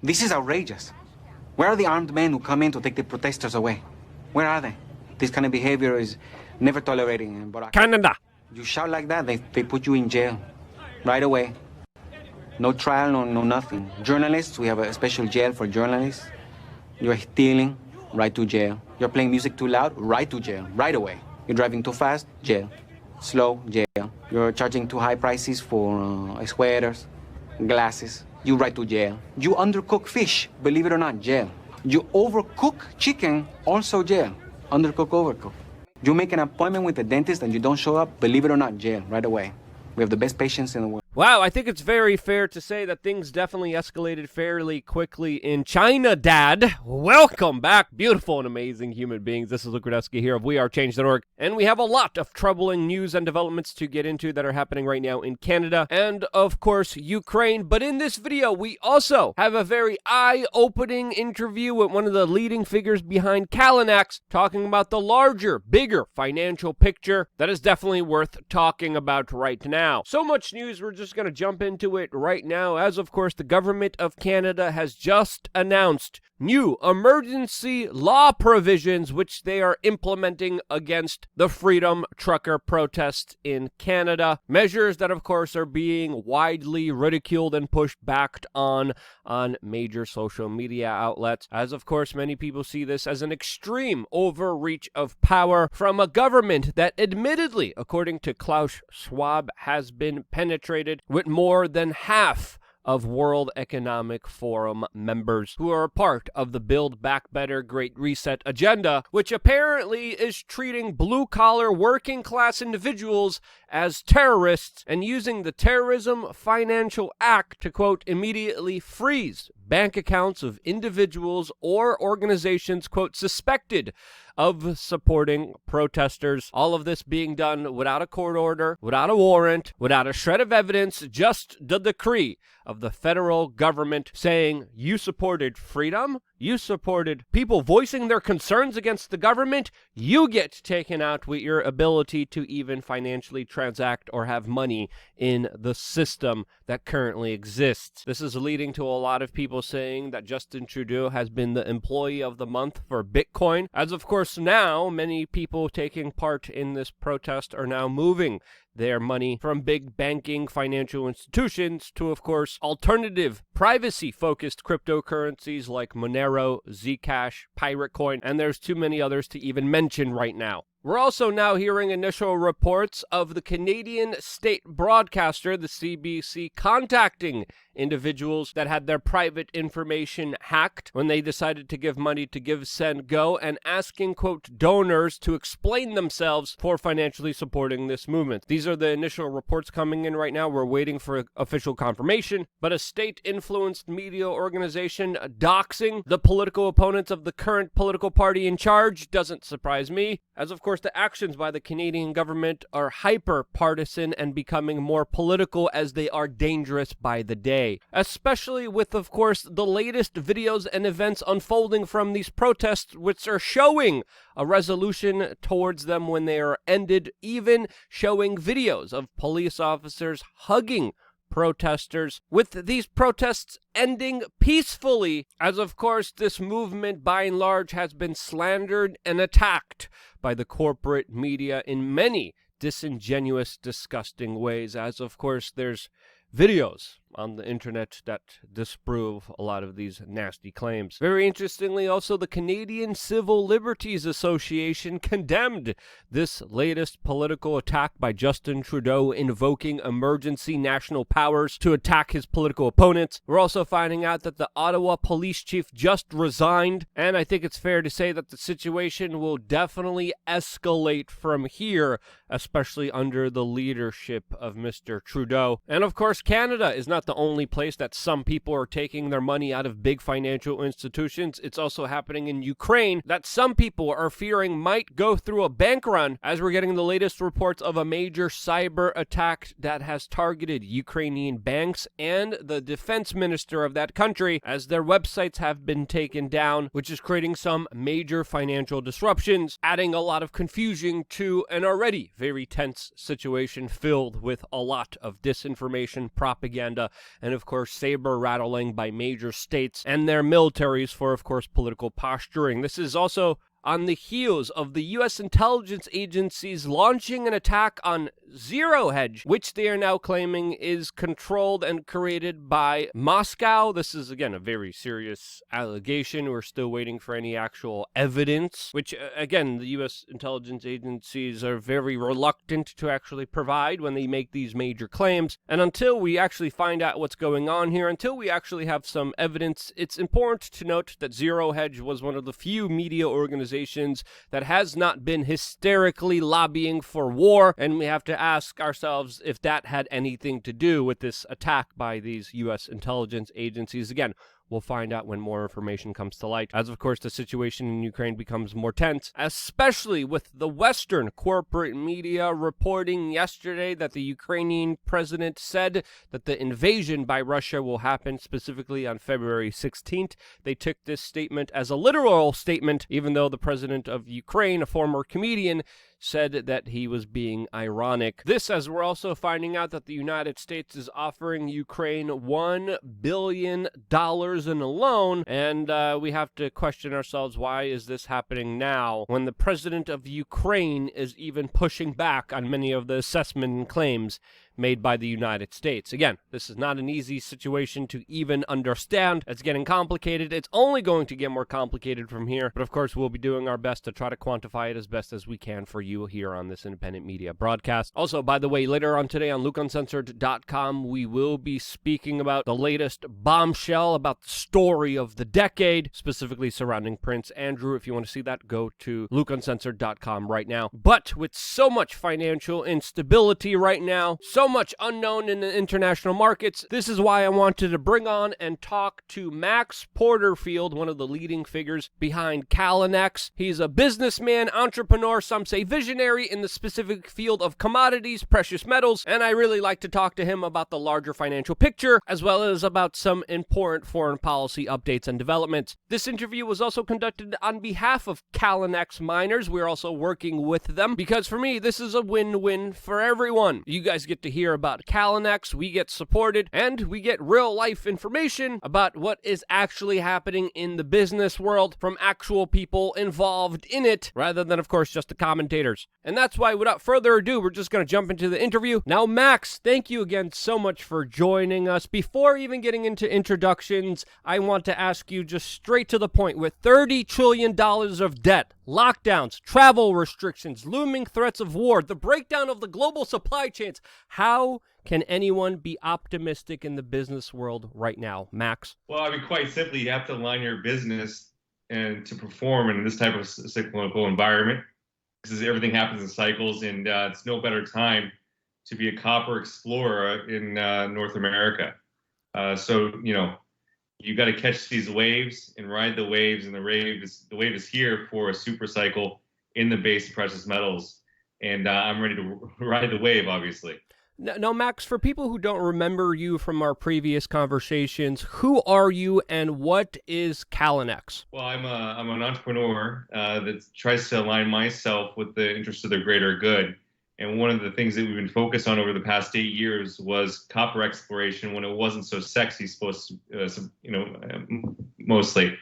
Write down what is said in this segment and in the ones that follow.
This is outrageous. Where are the armed men who come in to take the protesters away? Where are they? This kind of behavior is never tolerated in Barack. Canada. You shout like that, they put you in jail right away. No trial, no nothing. Journalists, we have a special jail for journalists. You're stealing, right to jail. You're playing music too loud, right to jail, right away. You're driving too fast, jail. Slow, jail. You're charging too high prices for sweaters, glasses, you right to jail. You undercook fish, believe it or not, jail. You overcook chicken, also jail. Undercook, overcook. You make an appointment with the dentist and you don't show up, believe it or not, jail, right away. We have the best patients in the world. Wow, I think it's very fair to say that things definitely escalated fairly quickly in China, Dad. Welcome back, beautiful and amazing human beings. This is Luke Rudowski here of WeAreChange.org, and we have a lot of troubling news and developments to get into that are happening right now in Canada and, of course, Ukraine. But in this video, we also have a very eye-opening interview with one of the leading figures behind Callinex, talking about the larger, bigger financial picture that is definitely worth talking about right now. So much news, we're just going to jump into it right now, as of course the government of Canada has just announced new emergency law provisions which they are implementing against the Freedom Trucker protests in Canada. Measures that of course are being widely ridiculed and pushed back on major social media outlets, as of course many people see this as an extreme overreach of power from a government that admittedly, according to Klaus Schwab, has been penetrated with more than half of World Economic Forum members who are a part of the Build Back Better Great Reset agenda, which apparently is treating blue-collar working-class individuals as terrorists and using the Terrorism Financial Act to, quote, immediately freeze bank accounts of individuals or organizations, quote, suspected of supporting protesters. All of this being done without a court order, without a warrant, without a shred of evidence, just the decree of the federal government saying you supported freedom, you supported people voicing their concerns against the government, you get taken out with your ability to even financially transact or have money in the system that currently exists. This is leading to a lot of people saying that Justin Trudeau has been the employee of the month for Bitcoin, as of course now many people taking part in this protest are now moving their money from big banking financial institutions to, of course, alternative privacy-focused cryptocurrencies like Monero, Zcash, Pirate Coin, and there's too many others to even mention right now. We're also now hearing initial reports of the Canadian state broadcaster, the CBC, contacting individuals that had their private information hacked when they decided to give money to Give, Send, Go, and asking, quote, donors to explain themselves for financially supporting this movement. These are the initial reports coming in right now. We're waiting for official confirmation, but a state-influenced media organization doxing the political opponents of the current political party in charge doesn't surprise me, as of course the actions by the Canadian government are hyper-partisan and becoming more political as they are dangerous by the day, especially with, of course, the latest videos and events unfolding from these protests, which are showing a resolution towards them when they are ended, even showing videos of police officers hugging protesters, with these protests ending peacefully, as of course this movement by and large has been slandered and attacked by the corporate media in many disingenuous, disgusting ways, as of course there's videos on the internet that disprove a lot of these nasty claims. Very interestingly, also, the Canadian Civil Liberties Association condemned this latest political attack by Justin Trudeau, invoking emergency national powers to attack his political opponents. We're also finding out that the Ottawa police chief just resigned, and I think it's fair to say that the situation will definitely escalate from here, especially under the leadership of Mr. Trudeau. And of course, Canada is not the only place that some people are taking their money out of big financial institutions. It's also happening in Ukraine that some people are fearing might go through a bank run, as we're getting the latest reports of a major cyber attack that has targeted Ukrainian banks and the defense minister of that country, as their websites have been taken down, which is creating some major financial disruptions, adding a lot of confusion to an already very tense situation filled with a lot of disinformation, propaganda, media, and of course saber rattling by major states and their militaries for, of course, political posturing. This is also on the heels of the U.S. intelligence agencies launching an attack on Zero Hedge, which they are now claiming is controlled and created by Moscow. This is, again, a very serious allegation. We're still waiting for any actual evidence, which, again, the U.S. intelligence agencies are very reluctant to actually provide when they make these major claims. And until we actually find out what's going on here, until we actually have some evidence, it's important to note that Zero Hedge was one of the few media organizations that has not been hysterically lobbying for war, and we have to ask ourselves if that had anything to do with this attack by these U.S. intelligence agencies. Again, we'll find out when more information comes to light, as of course the situation in Ukraine becomes more tense, especially with the Western corporate media reporting yesterday that the Ukrainian president said that the invasion by Russia will happen specifically on February 16th. They took this statement as a literal statement, even though the president of Ukraine, a former comedian, said that he was being ironic. This, as we're also finding out that the United States is offering Ukraine $1 billion in a loan, and we have to question ourselves, why is this happening now when the president of Ukraine is even pushing back on many of the assessment and claims made by the United States? Again, this is not an easy situation to even understand. It's getting complicated. It's only going to get more complicated from here, but of course we'll be doing our best to try to quantify it as best as we can for you here on this independent media broadcast. Also, by the way, later on today on LukeUncensored.com, we will be speaking about the latest bombshell about the story of the decade, specifically surrounding Prince Andrew. If you want to see that, go to LukeUncensored.com right now. But with so much financial instability right now, so much unknown in the international markets, this is why I wanted to bring on and talk to Max Porterfield, one of the leading figures behind Callinex. He's a businessman, entrepreneur, some say visionary in the specific field of commodities, precious metals, and I really like to talk to him about the larger financial picture, as well as about some important foreign policy updates and developments. This interview was also conducted on behalf of Callinex miners. We're also working with them, because for me, this is a win-win for everyone. You guys get to hear about Callinex, we get supported, and we get real-life information about what is actually happening in the business world from actual people involved in it, rather than, of course, just the commentators. And that's why, without further ado, we're just going to jump into the interview. Now, Max, thank you again so much for joining us. Before even getting into introductions, I want to ask you just straight to the point. With $30 trillion of debt, lockdowns, travel restrictions, looming threats of war, the breakdown of the global supply chains, how can anyone be optimistic in the business world right now, Max? Well, I mean, quite simply, you have to align your business and to perform in this type of cyclical environment, because everything happens in cycles, and it's no better time to be a copper explorer in North America. So, you got to catch these waves and ride the waves, and the wave is here for a super cycle in the base precious metals, and I'm ready to ride the wave, obviously. Now, Max, for people who don't remember you from our previous conversations, who are you and what is Callinex? Well, I'm an entrepreneur that tries to align myself with the interests of the greater good. And one of the things that we've been focused on over the past 8 years was copper exploration when it wasn't so sexy, mostly.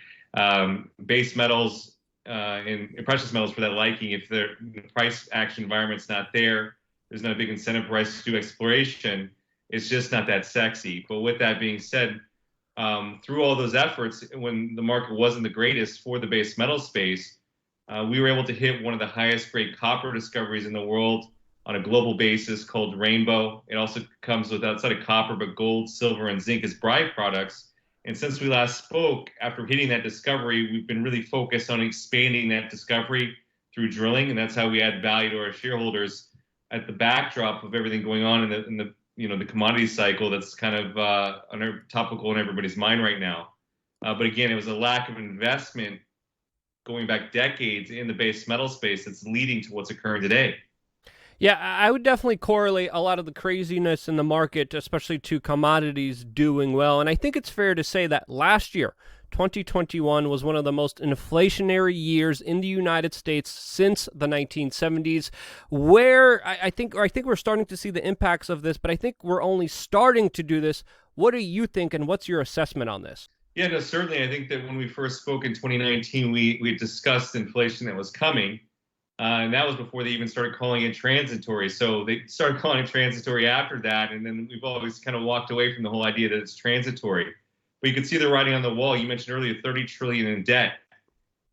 Base metals and precious metals for that liking, if the price action environment's not there, there's not a big incentive price to do exploration, it's just not that sexy. But with that being said, through all those efforts, when the market wasn't the greatest for the base metal space, we were able to hit one of the highest grade copper discoveries in the world on a global basis called Rainbow. It also comes with, outside of copper, but gold, silver, and zinc as byproducts. And since we last spoke, after hitting that discovery, we've been really focused on expanding that discovery through drilling, and that's how we add value to our shareholders at the backdrop of everything going on in the commodity cycle that's kind of topical in everybody's mind right now. But again, it was a lack of investment going back decades in the base metal space that's leading to what's occurring today. Yeah, I would definitely correlate a lot of the craziness in the market, especially to commodities doing well. And I think it's fair to say that last year, 2021, was one of the most inflationary years in the United States since the 1970s, where I think we're starting to see the impacts of this, but I think we're only starting to do this What do you think, and what's your assessment on this? Yeah, no, certainly. I think that when we first spoke in 2019, we discussed inflation that was coming. And that was before they even started calling it transitory. So they started calling it transitory after that. And then we've always kind of walked away from the whole idea that it's transitory. But you could see the writing on the wall. You mentioned earlier 30 trillion in debt.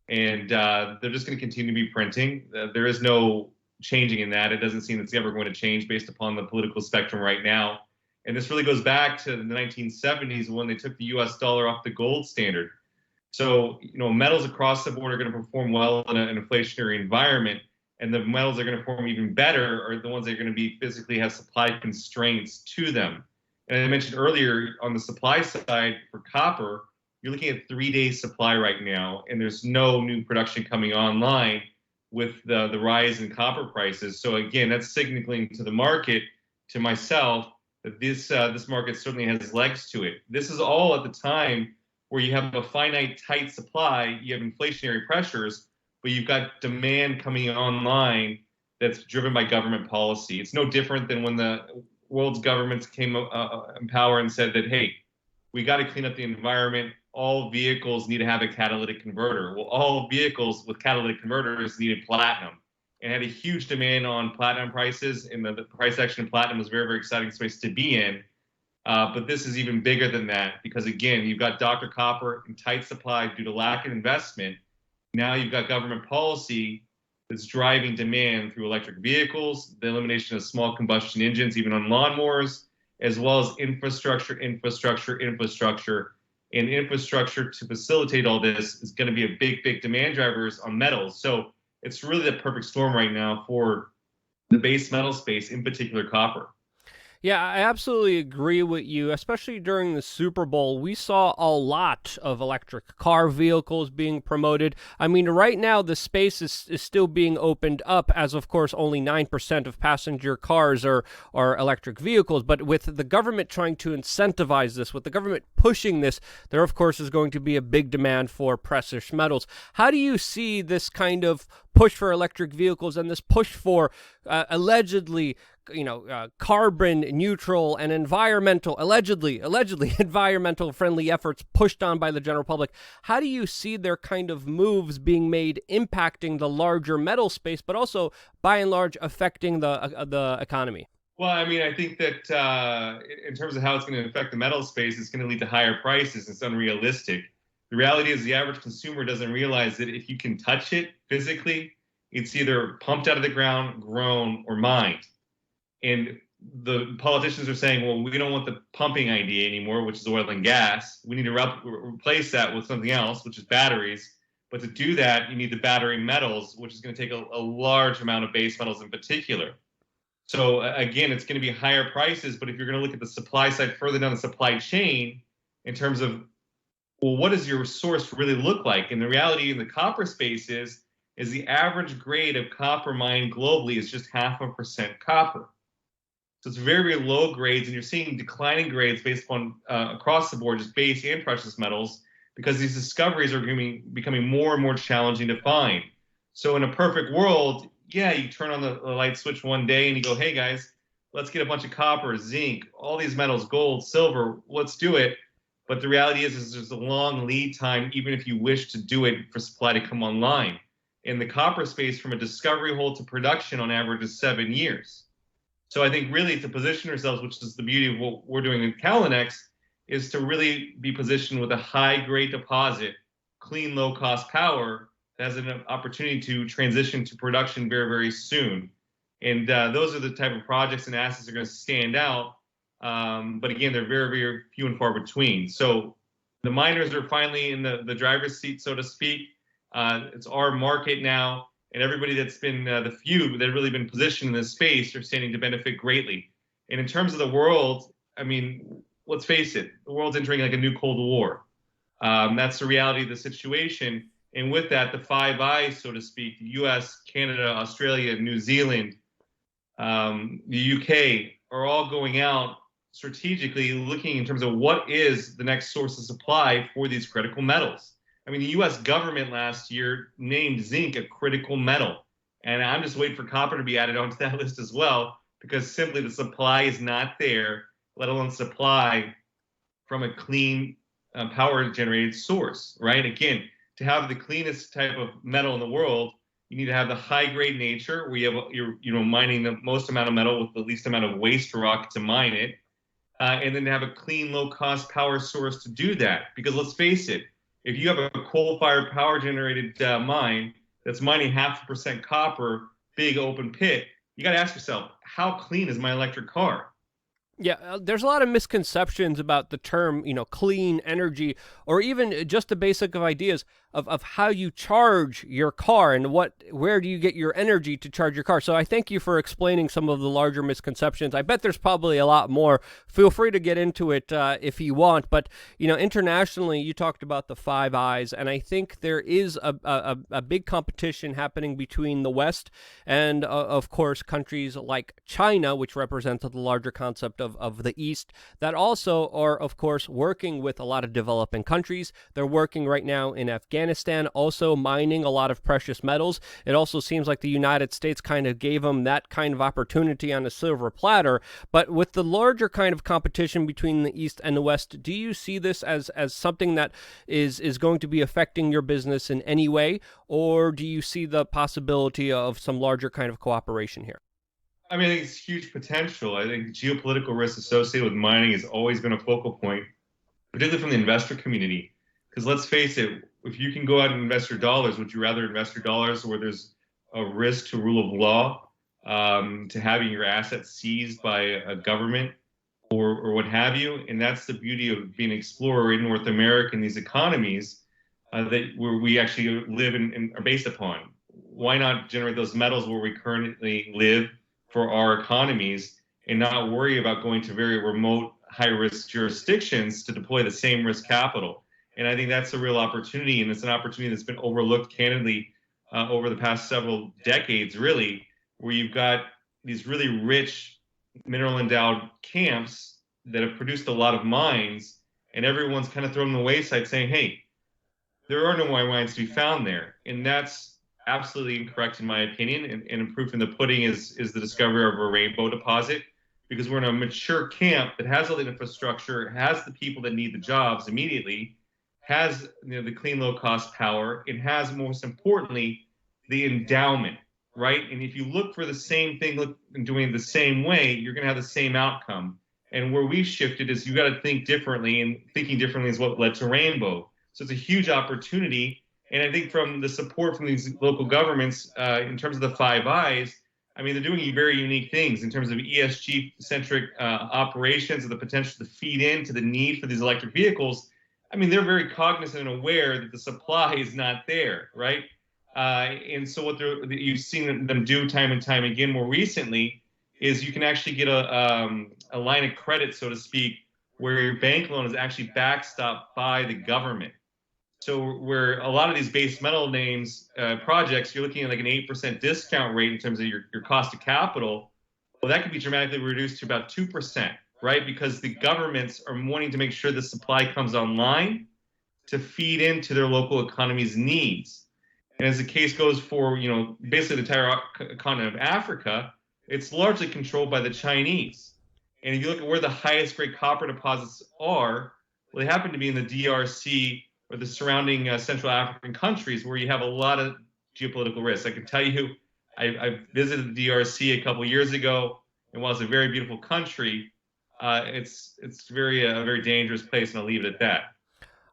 And they're just going to continue to be printing. There is no changing in that. It doesn't seem it's ever going to change based upon the political spectrum right now. And this really goes back to the 1970s when they took the US dollar off the gold standard. So, metals across the board are going to perform well in an inflationary environment. And the metals that are going to perform even better are the ones that are going to be physically have supply constraints to them. And I mentioned earlier on the supply side for copper, you're looking at 3 days supply right now, and there's no new production coming online with the rise in copper prices. So again, that's signaling to the market, to myself, that this market certainly has legs to it. This is all at the time where you have a finite, tight supply, you have inflationary pressures, but you've got demand coming online that's driven by government policy. It's no different than when the world's governments came in power and said that, hey, we got to clean up the environment. All vehicles need to have a catalytic converter. Well, all vehicles with catalytic converters needed platinum, and had a huge demand on platinum prices, and the price action of platinum was a very, very exciting space to be in. But this is even bigger than that because, again, you've got Dr. Copper in tight supply due to lack of investment. Now you've got government policy that's driving demand through electric vehicles, the elimination of small combustion engines, even on lawnmowers, as well as infrastructure. And infrastructure to facilitate all this is going to be a big, big demand drivers on metals. So it's really the perfect storm right now for the base metal space, in particular copper. Yeah, I absolutely agree with you, especially during the Super Bowl. We saw a lot of electric car vehicles being promoted. I mean, right now, the space is still being opened up as, of course, only 9% of passenger cars are electric vehicles. But with the government trying to incentivize this, with the government pushing this, there, of course, is going to be a big demand for precious metals. How do you see this kind of push for electric vehicles and this push for allegedly carbon neutral and allegedly environmental friendly efforts pushed on by the general public? How do you see their kind of moves being made impacting the larger metal space, but also by and large affecting the economy? Well, I mean, I think that in terms of how it's going to affect the metal space, it's going to lead to higher prices. It's unrealistic. The reality is the average consumer doesn't realize that if you can touch it physically, it's either pumped out of the ground, grown, or mined. And the politicians are saying, well, we don't want the pumping idea anymore, which is oil and gas. We need to replace that with something else, which is batteries. But to do that, you need the battery metals, which is going to take a large amount of base metals in particular. So again, it's going to be higher prices. But if you're going to look at the supply side further down the supply chain in terms of, well, what does your source really look like? And the reality in the copper space is the average grade of copper mined globally is just 0.5% copper. So it's very, very low grades, and you're seeing declining grades based upon across the board, just base and precious metals, because these discoveries are becoming more and more challenging to find. So in a perfect world, yeah, you turn on the light switch one day and you go, hey guys, let's get a bunch of copper, zinc, all these metals, gold, silver, let's do it. But the reality is there's a long lead time, even if you wish to do it, for supply to come online. In the copper space, from a discovery hole to production on average is 7 years. So I think really to position ourselves, which is the beauty of what we're doing in Callinex, is to really be positioned with a high-grade deposit, clean, low-cost power that has an opportunity to transition to production very, very soon. And those are the type of projects and assets that are going to stand out. But again, they're very, very few and far between. So the miners are finally in the driver's seat, so to speak. It's our market now. And everybody that's been the few that have really been positioned in this space are standing to benefit greatly. And in terms of the world, I mean, let's face it, the world's entering like a new Cold War. That's the reality of the situation. And with that, the Five Eyes, so to speak, the US, Canada, Australia, New Zealand, the UK, are all going out strategically looking in terms of what is the next source of supply for these critical metals. I mean, the U.S. government last year named zinc a critical metal. And I'm just waiting for copper to be added onto that list as well, because simply the supply is not there, let alone supply from a clean power generated source, right? Again, to have the cleanest type of metal in the world, you need to have the high grade nature where you're mining the most amount of metal with the least amount of waste rock to mine it, and then to have a clean, low cost power source to do that. Because let's face it, if you have a coal fired power generated mine that's mining 0.5% copper, big open pit, you got to ask yourself, how clean is my electric car? Yeah, there's a lot of misconceptions about the term, clean energy, or even just the basic of ideas of how you charge your car and where do you get your energy to charge your car. So I thank you for explaining some of the larger misconceptions. I bet there's probably a lot more. Feel free to get into it if you want. But, internationally, you talked about the Five Eyes, and I think there is a big competition happening between the West and, of course, countries like China, which represents the larger concept of the East, that also are, of course, working with a lot of developing countries. They're working right now in Afghanistan, also mining a lot of precious metals. It also seems like the United States kind of gave them that kind of opportunity on a silver platter. But with the larger kind of competition between the East and the West, do you see this as something that is going to be affecting your business in any way? Or do you see the possibility of some larger kind of cooperation here? I mean, I think it's huge potential. I think geopolitical risk associated with mining has always been a focal point, particularly from the investor community. Because let's face it, if you can go out and invest your dollars, would you rather invest your dollars where there's a risk to rule of law, to having your assets seized by a government or what have you? And that's the beauty of being an explorer in North America and these economies where we actually live and are based upon. Why not generate those metals where we currently live for our economies and not worry about going to very remote, high-risk jurisdictions to deploy the same risk capital? And I think that's a real opportunity, and it's an opportunity that's been overlooked candidly over the past several decades, really, where you've got these really rich mineral-endowed camps that have produced a lot of mines, and everyone's kind of thrown them the wayside saying, hey, there are no more mines to be found there. And that's absolutely incorrect in my opinion, and proof in the pudding is the discovery of a rainbow deposit, because we're in a mature camp that has all the infrastructure, has the people that need the jobs immediately, has the clean, low-cost power, and has, most importantly, the endowment, right? And if you look for the same thing and doing it the same way, you're going to have the same outcome. And where we've shifted is you got to think differently, and thinking differently is what led to Rainbow. So it's a huge opportunity. And I think from the support from these local governments in terms of the Five Eyes, I mean, they're doing very unique things in terms of ESG-centric operations and the potential to feed into the need for these electric vehicles. I mean, they're very cognizant and aware that the supply is not there, right? And so what you've seen them do time and time again more recently is you can actually get a line of credit, so to speak, where your bank loan is actually backstopped by the government. So where a lot of these base metal names projects, you're looking at like an 8% discount rate in terms of your cost of capital. Well, that could be dramatically reduced to about 2%. Right? Because the governments are wanting to make sure the supply comes online to feed into their local economy's needs. And as the case goes for, basically the entire continent of Africa, it's largely controlled by the Chinese. And if you look at where the highest grade copper deposits are, well, they happen to be in the DRC or the surrounding Central African countries where you have a lot of geopolitical risks. I can tell you, I visited the DRC a couple years ago, and while it's a very beautiful country, it's a very dangerous place, and I'll leave it at that.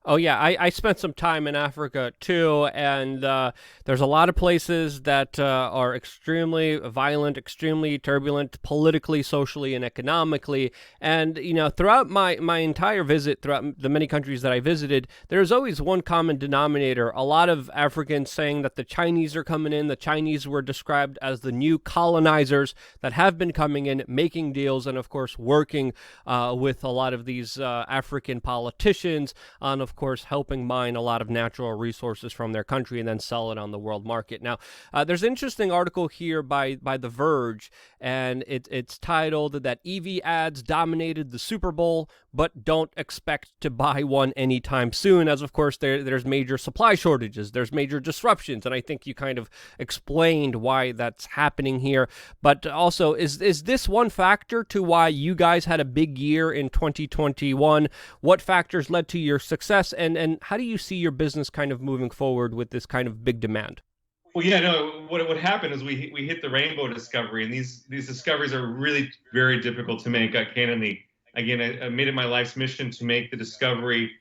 Oh, yeah, I spent some time in Africa, too, and there's a lot of places that are extremely violent, extremely turbulent, politically, socially, and economically. And, throughout my entire visit, throughout the many countries that I visited, there's always one common denominator. A lot of Africans saying that the Chinese are coming in. The Chinese were described as the new colonizers that have been coming in, making deals, and, of course, working with a lot of these African politicians on, of course, helping mine a lot of natural resources from their country and then sell it on the world market. Now, there's an interesting article here by The Verge, and it's titled that EV ads dominated the Super Bowl, but don't expect to buy one anytime soon, as of course there's major supply shortages, there's major disruptions, and I think you kind of explained why that's happening here. But also, is this one factor to why you guys had a big year in 2021? What factors led to your success, and how do you see your business kind of moving forward with this kind of big demand? Well, yeah, no. What happened is we hit the rainbow discovery, and these discoveries are really very difficult to make. Candidly, again, I made it my life's mission to make the discovery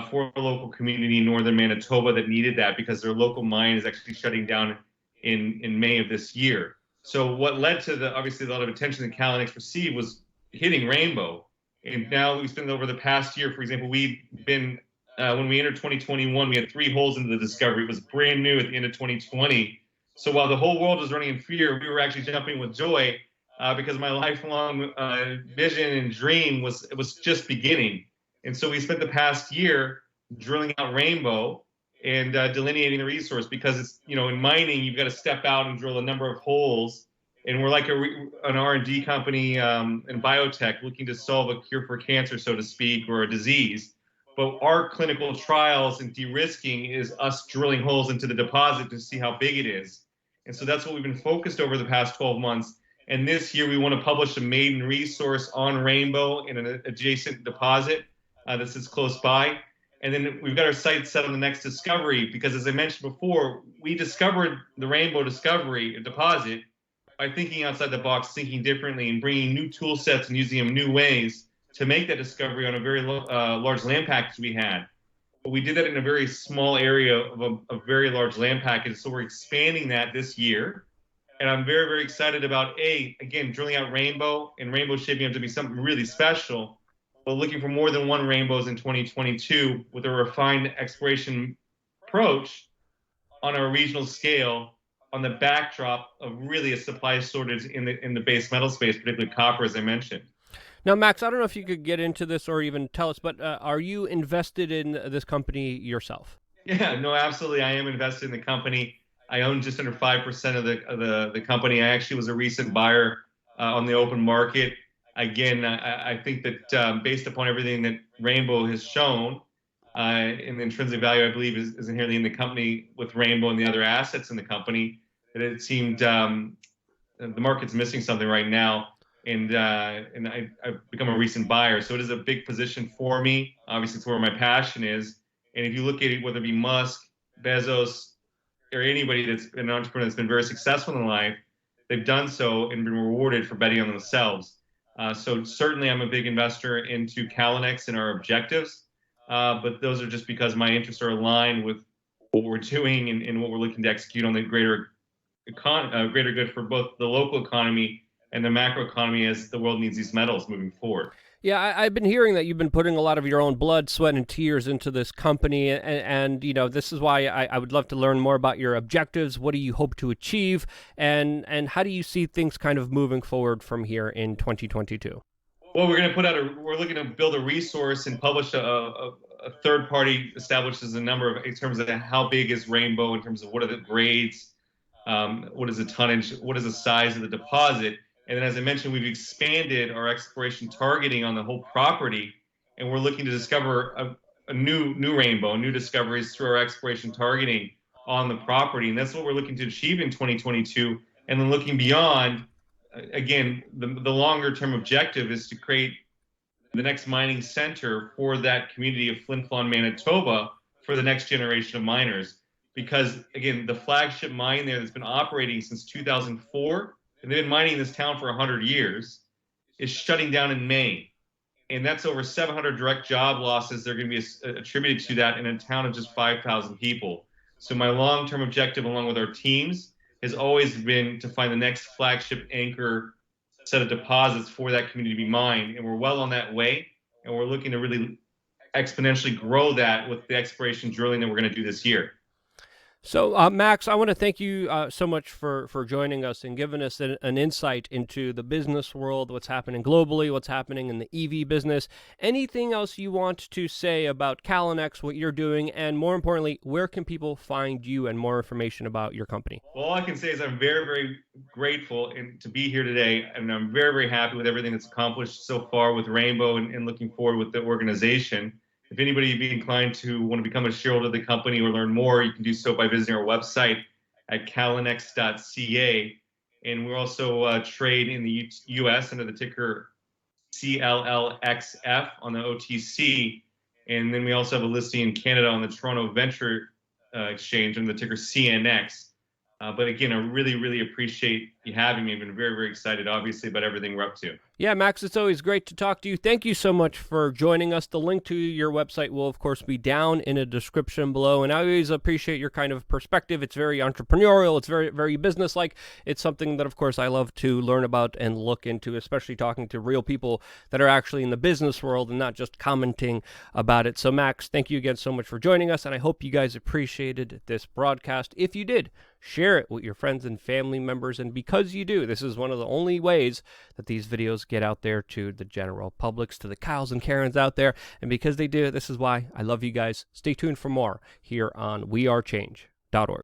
for a local community in northern Manitoba that needed that, because their local mine is actually shutting down in May of this year. So what led to obviously a lot of attention that Callinex received was hitting rainbow, and now we spent over the past year. For example, we've been when we entered 2021, we had 3 holes into the discovery. It was brand new at the end of 2020. So while the whole world was running in fear, we were actually jumping with joy because my lifelong vision and dream was just beginning. And so we spent the past year drilling out rainbow and delineating the resource, because it's, in mining, you've got to step out and drill a number of holes. And we're like an R&D company in biotech looking to solve a cure for cancer, so to speak, or a disease. But our clinical trials and de-risking is us drilling holes into the deposit to see how big it is. And so that's what we've been focused over the past 12 months. And this year we want to publish a maiden resource on rainbow in an adjacent deposit that sits close by. And then we've got our sights set on the next discovery, because as I mentioned before, we discovered the rainbow discovery deposit by thinking outside the box, thinking differently, and bringing new tool sets and using them new ways to make that discovery on a very large land package we had. But we did that in a very small area of a very large land package. So we're expanding that this year. And I'm very, very excited about, again, drilling out rainbow, and rainbow shaping up to be something really special, but looking for more than one rainbows in 2022 with a refined exploration approach on a regional scale, on the backdrop of really a supply shortage in the base metal space, particularly copper, as I mentioned. Now, Max, I don't know if you could get into this or even tell us, but are you invested in this company yourself? Yeah, no, absolutely. I am invested in the company. I own just under 5% of the company. I actually was a recent buyer on the open market. Again, I think that based upon everything that Rainbow has shown, in the intrinsic value, I believe, is inherently in the company with Rainbow and the other assets in the company, that it seemed the market's missing something right now. And I've become a recent buyer. So it is a big position for me. Obviously, it's where my passion is. And if you look at it, whether it be Musk, Bezos, or anybody that's been an entrepreneur that's been very successful in life, they've done so and been rewarded for betting on themselves. So certainly I'm a big investor into Callinex and our objectives. But those are just because my interests are aligned with what we're doing and what we're looking to execute on the greater good for both the local economy and the macro economy, as the world needs these metals moving forward. Yeah, I've been hearing that you've been putting a lot of your own blood, sweat, and tears into this company, and this is why I would love to learn more about your objectives. What do you hope to achieve, and how do you see things kind of moving forward from here in 2022? Well, we're looking to build a resource and publish a third party establishes a number of, in terms of how big is Rainbow, in terms of what are the grades, what is the tonnage, what is the size of the deposit. And then, as I mentioned, we've expanded our exploration targeting on the whole property, and we're looking to discover a new rainbow, new discoveries through our exploration targeting on the property. And that's what we're looking to achieve in 2022. And then looking beyond, again, the longer term objective is to create the next mining center for that community of Flin Flon, Manitoba, for the next generation of miners. Because, again, the flagship mine there that's been operating since 2004, and they've been mining in this town for 100 years, is shutting down in May. And that's over 700 direct job losses that are going to be attributed to that in a town of just 5,000 people. So my long-term objective, along with our teams, has always been to find the next flagship anchor set of deposits for that community to be mined. And we're well on that way. And we're looking to really exponentially grow that with the exploration drilling that we're going to do this year. So, Max, I want to thank you so much for joining us and giving us an insight into the business world, what's happening globally, what's happening in the EV business. Anything else you want to say about Callinex, what you're doing, and more importantly, where can people find you and more information about your company? Well, all I can say is I'm very, very grateful to be here today, and I'm very, very happy with everything that's accomplished so far with Rainbow and looking forward with the organization. If anybody be inclined to want to become a shareholder of the company or learn more, you can do so by visiting our website at callinex.ca. And we also trade in the U.S. under the ticker CLLXF on the OTC. And then we also have a listing in Canada on the Toronto Venture Exchange under the ticker CNX. But again, I really, really appreciate you having me. I've been very, very excited, obviously, about everything we're up to. Yeah, Max, it's always great to talk to you. Thank you so much for joining us. The link to your website will, of course, be down in a description below. And I always appreciate your kind of perspective. It's very entrepreneurial. It's very, very business-like. It's something that, of course, I love to learn about and look into, especially talking to real people that are actually in the business world and not just commenting about it. So, Max, thank you again so much for joining us. And I hope you guys appreciated this broadcast. If you did, share it with your friends and family members. And because you do, this is one of the only ways that these videos get out there to the general publics, to the Kyles and Karens out there. And because they do, this is why I love you guys. Stay tuned for more here on wearechange.org.